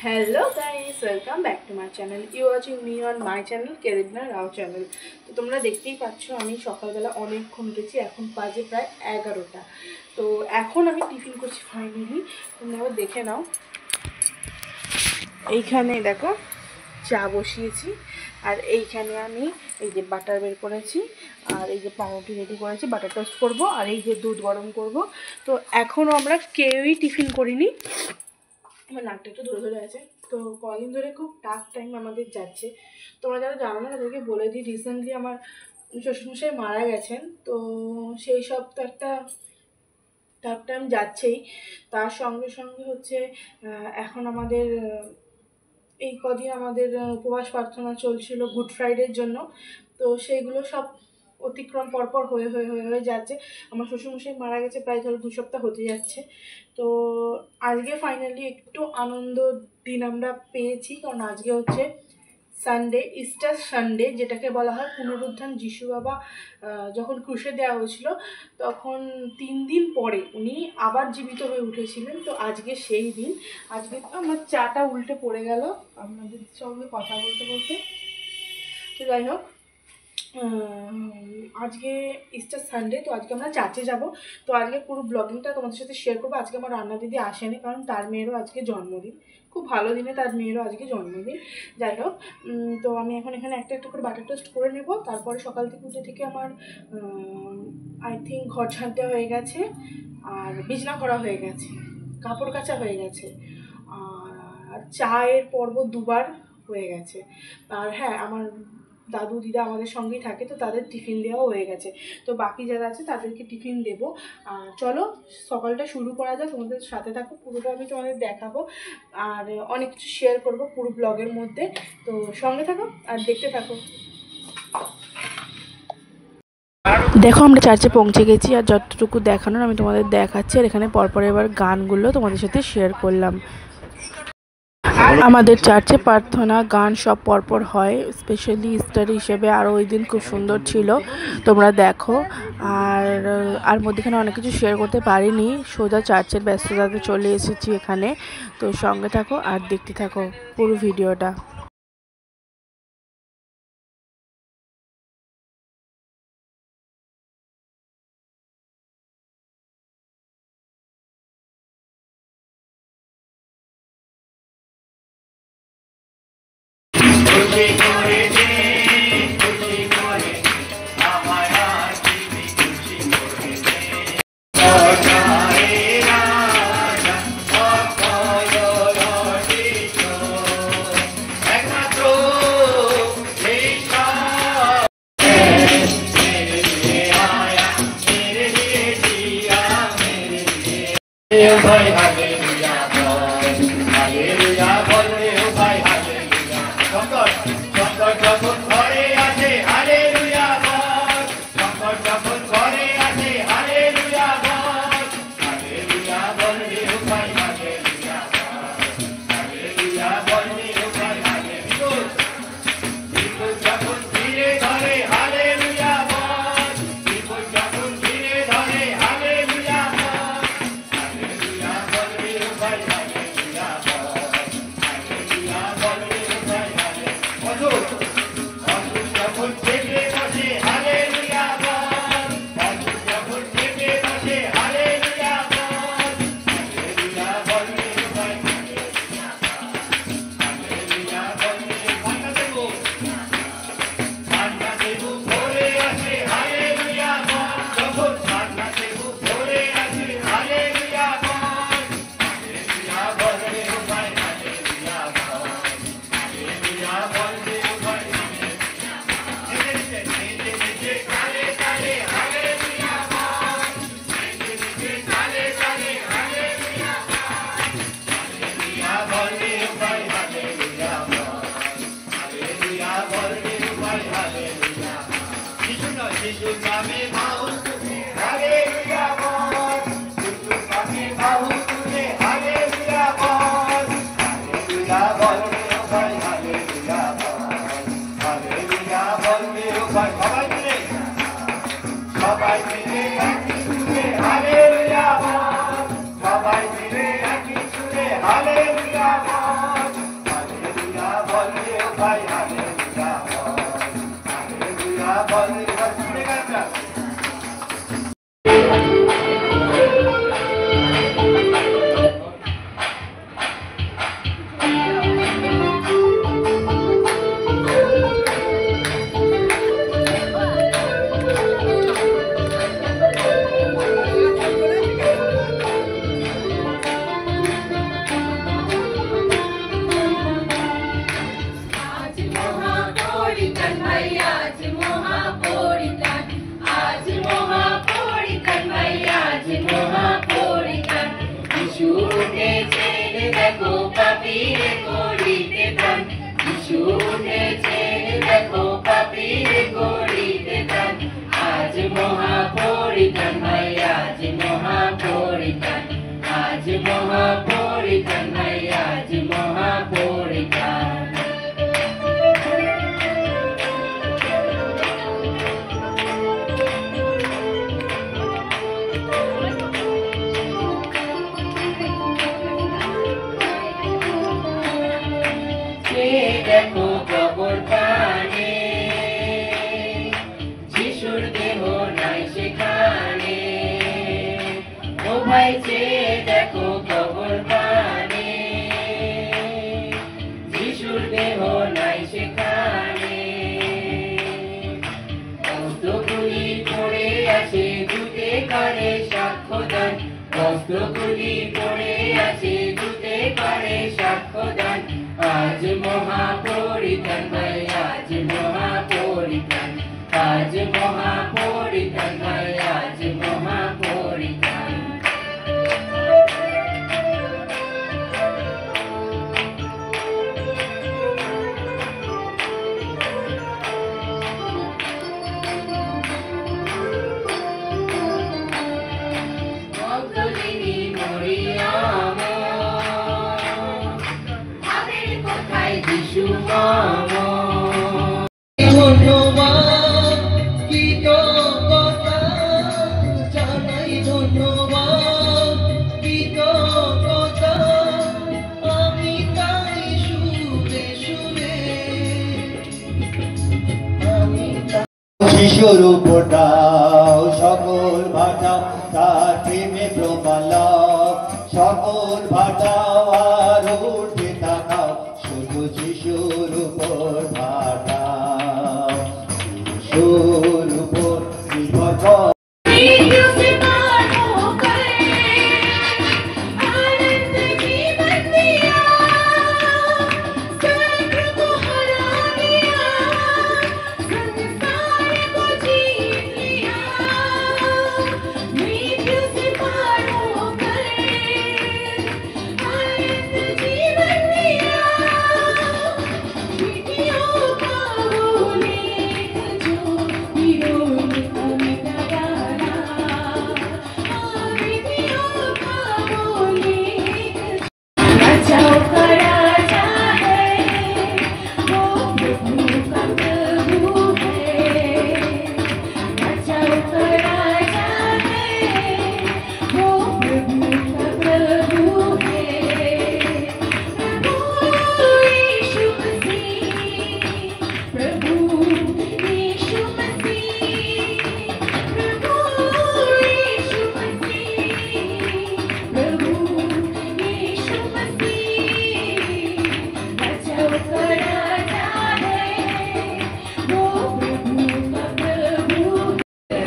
Hello guys, welcome back to my channel. You watching me on my channel केरिबना Rao channel. तो তোমরা দেখতেই পাচ্ছ আমি সকালবেলা অনেকক্ষণ উঠেছি, এখন বাজে প্রায় 11টা। তো এখন আমি টিফিন করছি ফাইনালি। তোমরা দেখে নাও, এইখানে দেখো চা বসিয়েছি, আর এইখানে আমি এই যে বাটার বের করেছি, আর এই যে পাউরুটি রেডি করেছি, বাটার টোস্ট করব, আর এই যে দুধ গরম করব। তো এখনও আমরা কেউই টিফিন করিনি। আমার নাকটা একটু ধরে ধরে আছে, তো কদিন ধরে খুব টাফ টাইম আমাদের যাচ্ছে। তোমরা যারা জানো না তাদেরকে বলে দিই, রিসেন্টলি আমার শ্বশুরমশাই মারা গেছেন। তো সেই সব তো একটা টাফ টাইম যাচ্ছেই, তার সঙ্গে সঙ্গে হচ্ছে এখন আমাদের এই কদিন আমাদের উপবাস প্রার্থনা চলছিল গুড ফ্রাইডের জন্য। তো সেইগুলো সব অতিক্রম পরপর হয়ে হয়ে হয়ে হয়ে যাচ্ছে। আমার শ্বশুরমশাই মারা গেছে প্রায় ধরো 2 সপ্তাহ হতে যাচ্ছে। তো আজকে ফাইনালি একটু আনন্দ দিন আমরা পেয়েছি, কারণ আজকে হচ্ছে সানডে, ইস্টার সানডে, যেটাকে বলা হয় পুনরুত্থান। যিশু বাবা যখন ক্রুশে দেওয়া হয়েছিল তখন 3 দিন পরে উনি আবার জীবিত হয়ে উঠেছিলেন। তো আজকে সেই দিন। আজকে তো আমার চাটা উল্টে পড়ে গেল আপনাদের সঙ্গে কথা বলতে বলতে। তো যাই হোক, আজকে ইস্টার সানডে, তো আজকে আমরা চার্চে যাব। তো আজকে পুরো ব্লগিংটা তোমাদের সাথে শেয়ার করবো। আজকে আমার রান্না দিদি আসেনি, কারণ তার মেয়েরও আজকে জন্মদিন। খুব ভালো দিনে তার মেয়েরও আজকে জন্মদিন। যাই হোক, তো আমি এখন এখানে একটা একটা করে বাটার টোস্ট করে নেব। তারপরে সকাল থেকে উঠে থেকে আমার আই থিঙ্ক ঘর ঝাঁটতে হয়ে গেছে, আর বিছনা করা হয়ে গেছে, কাপড় কাচা হয়ে গেছে, আর চায়ের পর্ব 2বার হয়ে গেছে। আর হ্যাঁ, আমার দাদু দিদা আমাদের সঙ্গেই থাকে, তো তাদের টিফিন দেওয়াও হয়ে গেছে। তো বাকি যারা আছে তাদেরকে টিফিন দেবো। চলো সকালটা শুরু করা যায়, তোমাদের সাথে থাকো, পুরোটা আমি তোমাদের দেখাবো, আর অনেক কিছু শেয়ার করবো পুরো ব্লগের মধ্যে। তো সঙ্গে থাকো আর দেখতে থাকো। দেখো আমরা চার্চে পৌঁছে গেছি, আর যতটুকু দেখানোর আমি তোমাদের দেখাচ্ছি। আর এখানে পরপর এবার গানগুলো তোমাদের সাথে শেয়ার করলাম। আমাদের চার্চে প্রার্থনা গান সব পরপর হয়, স্পেশালি ইস্টার হিসেবে আরও ওই দিন খুব সুন্দর ছিল, তোমরা দেখো। আর মধ্যেখানে অনেক কিছু শেয়ার করতে পারিনি, সোজা চার্চের ব্যস্ততাতে চলে এসেছি এখানে। তো সঙ্গে থাকো আর দেখতে থাকো পুরো ভিডিওটা। মহাপরিত্রাণ হয় আজ মহাপরিত্রাণ, আজ মহাপরিত্রাণ হয় আজ মহাপরিত্রাণ। দেখো কবর পানে, যিশুর দেহ নাই সেখানে। ও ভাই চেয়ে দেখো কবর পানে, যিশুর দেহ নাই সেখানে। বস্ত্রগুলি পড়ে আছে দূতে কারে সাক্ষ্যদান, বস্ত্রগুলি পড়ে আছে দূতে কারে সাক্ষ্যদান। আজ মহাপরিত্রাণ হয় আজ মহাপরিত্রাণ, আজ মহাপরিত্রাণ হয় আজ মহাপরিত্রাণ। মগদলিনী মরিয়ম, তাদের কোথায় যিশু মম। ধন্যবাদ কৃতজ্ঞতা জানাই, ধন্যবাদ কৃতজ্ঞতা আমি তাই সুরে সুরে, আমি শিশুর উপর দাও সকল ভাটা, তার প্রেমে প্রমালাও সকল ভাটাও আর উঠে তাকাও, শুধু শিশুর উপর ভাটা, শিশুর উপর নির্ভর কর।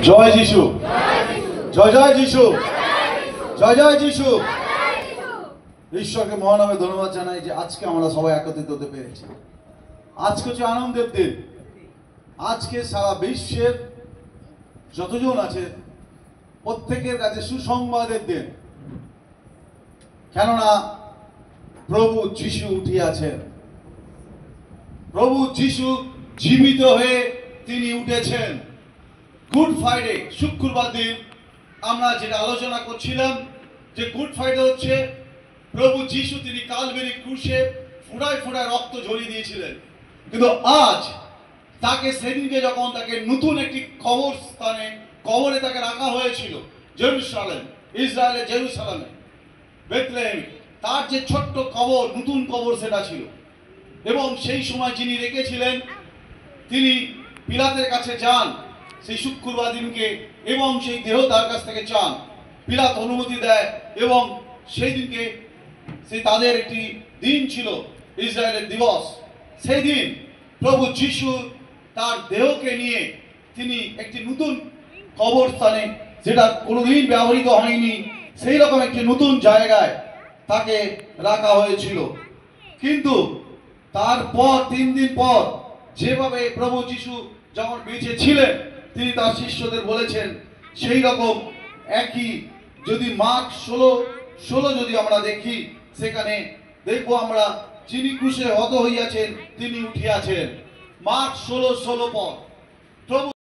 জয় যিশু, জয় জয় যিশু, জয় জয় যিশু। ঈশ্বরকে মহানামে ধন্যবাদ জানাই যে আজকে আমরা সবাই একত্রিত হতে পেরেছি। আজকে হচ্ছে আনন্দের দিন। আজকে সারা বিশ্বের যতজন আছে প্রত্যেকের কাছে সুসংবাদের দিন, কেননা প্রভু যিশু উঠিয়াছেন। প্রভু যিশু জীবিত হয়ে তিনি উঠেছেন। গুড ফ্রাইডে শুক্রবার দিন আমরা যেটা আলোচনা করছিলাম যে গুড ফ্রাইডে হচ্ছে প্রভু যিশু তিনি কালবেরি ক্রুশে ফোঁড়ায় ফোঁড়ায় রক্ত ঝরিয়ে দিয়েছিলেন, কিন্তু আজ তাকে সেদিনকে যখন তাকে নতুন একটি কবরে তাকে রাখা হয়েছিল জেরুসালেম, ইসরায়েলের জেরুসালেমে বেথলেহেমে, তার যে ছোট্ট কবর, নতুন কবর সেটা ছিল, এবং সেই সময় যিনি রেখেছিলেন তিনি পিলাতের কাছে যান সেই শুক্রবার দিনকে এবং সেই দেহ তার কাছ থেকে চান। পিলাত অনুমতি দেয় এবং সেই দিনকে সেই তাদের একটি দিন ছিল ইসরায়েলের দিবস। সেই দিন প্রভু যিশু তার দেহকে নিয়ে তিনি একটি নতুন কবরস্থানে, যেটা কোনোদিন ব্যবহৃত হয়নি, সেই রকম একটি নতুন জায়গায় তাকে রাখা হয়েছিল। কিন্তু তারপর 3 দিন পর যেভাবে প্রভু যিশু যখন বেঁচে ছিলেন তিনি তার শিষ্যদের বলেছেন, সেই রকম একই যদি মার্ক 16 যদি আমরা দেখি, সেখানে দেখবো আমরা যিনি ক্রুশে হত হইয়াছেন তিনি উঠিয়াছেন। মার্ক 16:16 পর প্রভু